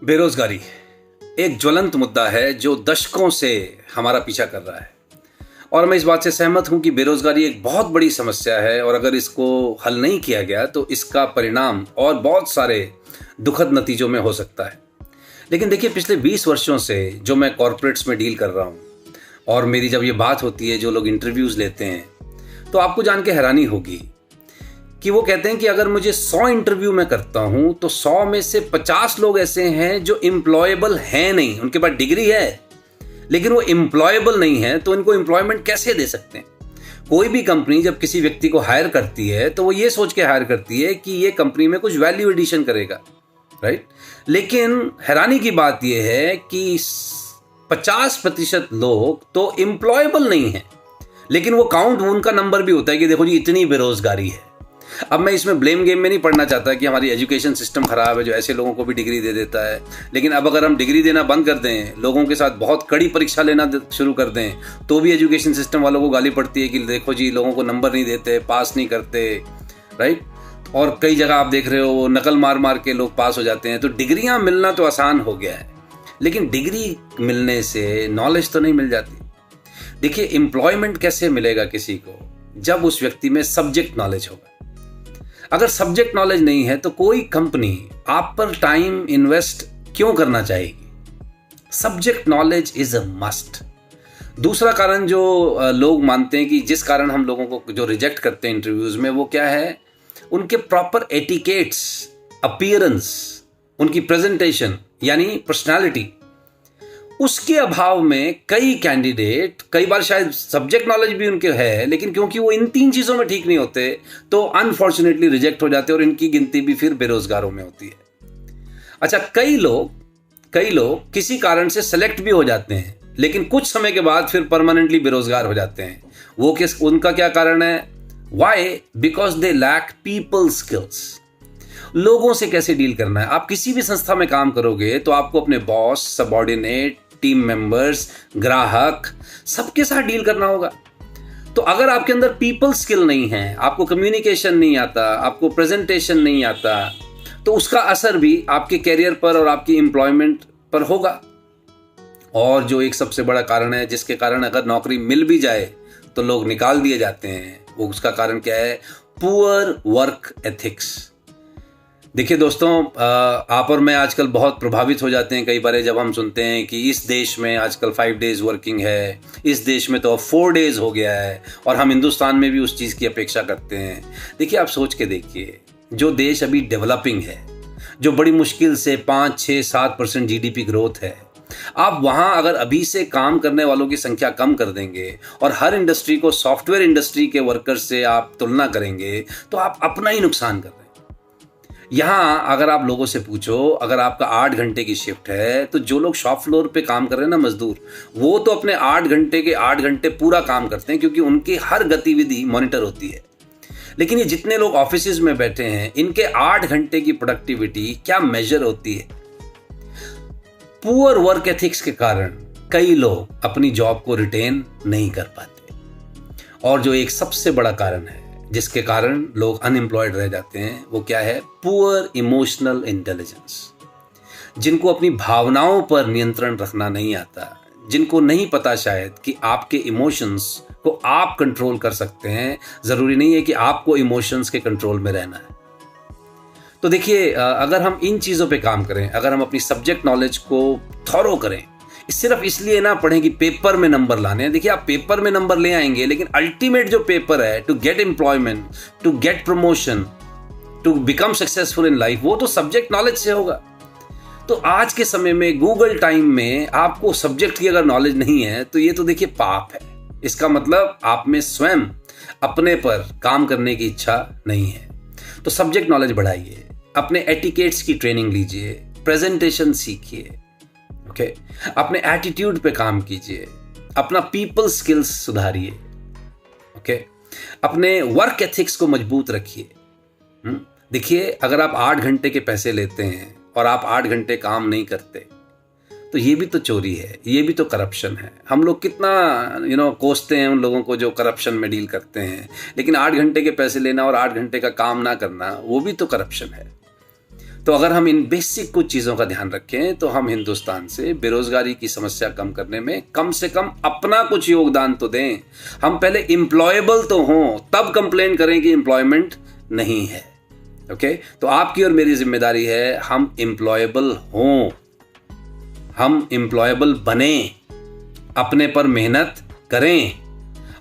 बेरोजगारी एक ज्वलंत मुद्दा है जो दशकों से हमारा पीछा कर रहा है। और मैं इस बात से सहमत हूं कि बेरोजगारी एक बहुत बड़ी समस्या है और अगर इसको हल नहीं किया गया तो इसका परिणाम और बहुत सारे दुखद नतीजों में हो सकता है। लेकिन देखिए, पिछले 20 वर्षों से जो मैं कॉरपोरेट्स में डील कर रहा हूं और मेरी जब ये बात होती है, जो लोग इंटरव्यूज लेते हैं, तो आपको जान के हैरानी होगी कि वो कहते हैं कि अगर मुझे 100 इंटरव्यू मैं करता हूं तो 100 में से 50 लोग ऐसे हैं जो एम्प्लॉयबल हैं नहीं। उनके पास डिग्री है लेकिन वो एम्प्लॉयबल नहीं है, तो इनको एम्प्लॉयमेंट कैसे दे सकते हैं। कोई भी कंपनी जब किसी व्यक्ति को हायर करती है तो वो ये सोच के हायर करती है कि ये कंपनी में कुछ वैल्यू एडिशन करेगा, राइट। लेकिन हैरानी की बात यह है कि 50% लोग तो एम्प्लॉयबल नहीं है, लेकिन वो काउंट उनका नंबर भी होता है कि देखो जी इतनी बेरोजगारी है। अब मैं इसमें ब्लेम गेम में नहीं पढ़ना चाहता कि हमारी एजुकेशन सिस्टम खराब है जो ऐसे लोगों को भी डिग्री दे देता है। लेकिन अब अगर हम डिग्री देना बंद कर दें, लोगों के साथ बहुत कड़ी परीक्षा लेना शुरू कर दें, तो भी एजुकेशन सिस्टम वालों को गाली पड़ती है कि देखो जी लोगों को नंबर नहीं देते, पास नहीं करते, राइट। और कई जगह आप देख रहे हो नकल मार मार के लोग पास हो जाते हैं। तो डिग्रियां मिलना तो आसान हो गया है, लेकिन डिग्री मिलने से नॉलेज तो नहीं मिल जाती। देखिए, एम्प्लॉयमेंट कैसे मिलेगा किसी को? जब उस व्यक्ति में सब्जेक्ट नॉलेज होगा। अगर सब्जेक्ट नॉलेज नहीं है तो कोई कंपनी आप पर टाइम इन्वेस्ट क्यों करना चाहेगी? Subject knowledge is a must. दूसरा कारण जो लोग मानते हैं कि जिस कारण हम लोगों को जो रिजेक्ट करते हैं इंटरव्यूज में, वो क्या है? उनके प्रॉपर एटिकेट्स, अपीयरेंस, उनकी प्रेजेंटेशन यानी पर्सनालिटी, उसके अभाव में कई कैंडिडेट, कई बार शायद सब्जेक्ट नॉलेज भी उनके है, लेकिन क्योंकि वो इन 3 चीज़ों में ठीक नहीं होते तो अनफॉर्चुनेटली रिजेक्ट हो जाते हैं और इनकी गिनती भी फिर बेरोजगारों में होती है। अच्छा, कई लोग किसी कारण से सेलेक्ट भी हो जाते हैं, लेकिन कुछ समय के बाद फिर परमानेंटली बेरोजगार हो जाते हैं। उनका क्या कारण है? Why? Because they lack people skills. लोगों से कैसे डील करना है। आप किसी भी संस्था में काम करोगे तो आपको अपने बॉस, सबऑर्डिनेट, टीम मेंबर्स, ग्राहक, सबके साथ डील करना होगा। तो अगर आपके अंदर पीपल स्किल नहीं है, आपको कम्युनिकेशन नहीं आता, आपको प्रेजेंटेशन नहीं आता, तो उसका असर भी आपके कैरियर पर और आपकी एम्प्लॉयमेंट पर होगा। और जो एक सबसे बड़ा कारण है जिसके कारण अगर नौकरी मिल भी जाए तो लोग निकाल दिए जाते हैं, वो उसका कारण क्या है? Poor work ethics. देखिए दोस्तों, आप और मैं आजकल बहुत प्रभावित हो जाते हैं कई बार जब हम सुनते हैं कि इस देश में आजकल 5 डेज वर्किंग है, इस देश में तो अब 4 डेज हो गया है, और हम हिंदुस्तान में भी उस चीज़ की अपेक्षा करते हैं। देखिए, आप सोच के देखिए, जो देश अभी डेवलपिंग है, जो बड़ी मुश्किल से 5, 6, 7% GDP ग्रोथ है, आप वहाँ अगर अभी से काम करने वालों की संख्या कम कर देंगे और हर इंडस्ट्री को सॉफ्टवेयर इंडस्ट्री के वर्कर्स से आप तुलना करेंगे तो आप अपना ही नुकसान कर रहे हैं। यहाँ अगर आप लोगों से पूछो, अगर आपका 8 घंटे की शिफ्ट है तो जो लोग शॉप फ्लोर पे काम कर रहे हैं ना, मजदूर, वो तो अपने 8 घंटे के 8 घंटे पूरा काम करते हैं क्योंकि उनकी हर गतिविधि मॉनिटर होती है। लेकिन ये जितने लोग ऑफिसेज में बैठे हैं, इनके 8 घंटे की प्रोडक्टिविटी क्या मेजर होती है? पुअर वर्क एथिक्स के कारण कई लोग अपनी जॉब को रिटेन नहीं कर पाते। और जो एक सबसे बड़ा कारण है जिसके कारण लोग अनएम्प्लॉयड रह जाते हैं, वो क्या है? Poor emotional intelligence. जिनको अपनी भावनाओं पर नियंत्रण रखना नहीं आता, जिनको नहीं पता शायद कि आपके इमोशंस को आप कंट्रोल कर सकते हैं, जरूरी नहीं है कि आपको इमोशंस के कंट्रोल में रहना है। तो देखिए, अगर हम इन चीज़ों पे काम करें, अगर हम अपनी सब्जेक्ट नॉलेज को थॉरो करें, सिर्फ इसलिए ना पढ़ें कि पेपर में नंबर लाने हैं। देखिए, आप पेपर में नंबर ले आएंगे, लेकिन अल्टीमेट जो पेपर है to get employment, to get promotion, to become successful in life, वो तो सब्जेक्ट नॉलेज से होगा। तो आज के समय में, गूगल टाइम में, आपको सब्जेक्ट की अगर नॉलेज नहीं है तो ये तो देखिए पाप है। इसका मतलब आप में स्वयं अपने पर काम करने की इच्छा नहीं है। तो सब्जेक्ट नॉलेज बढ़ाइए, अपने एटिकेट्स की ट्रेनिंग लीजिए, प्रेजेंटेशन सीखिए, ओके, अपने एटीट्यूड पे काम कीजिए, अपना पीपल स्किल्स सुधारिए, ओके, अपने वर्क एथिक्स को मजबूत रखिए। देखिए, अगर आप 8 घंटे के पैसे लेते हैं और आप 8 घंटे काम नहीं करते तो ये भी तो चोरी है, ये भी तो करप्शन है। हम लोग कितना कोसते हैं उन लोगों को जो करप्शन में डील करते हैं, लेकिन 8 घंटे के पैसे लेना और 8 घंटे का काम ना करना, वो भी तो करप्शन है। तो अगर हम इन बेसिक कुछ चीज़ों का ध्यान रखें तो हम हिंदुस्तान से बेरोजगारी की समस्या कम करने में कम से कम अपना कुछ योगदान तो दें। हम पहले एम्प्लॉयबल तो हों, तब कंप्लेन करें कि एम्प्लॉयमेंट नहीं है। ओके, तो आपकी और मेरी जिम्मेदारी है हम एम्प्लॉयबल हों, हम एम्प्लॉयबल बने, अपने पर मेहनत करें,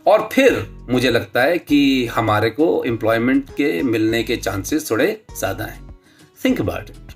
और फिर मुझे लगता है कि हमारे को एम्प्लॉयमेंट के मिलने के चांसेस थोड़े ज़्यादा हैं। Think about it.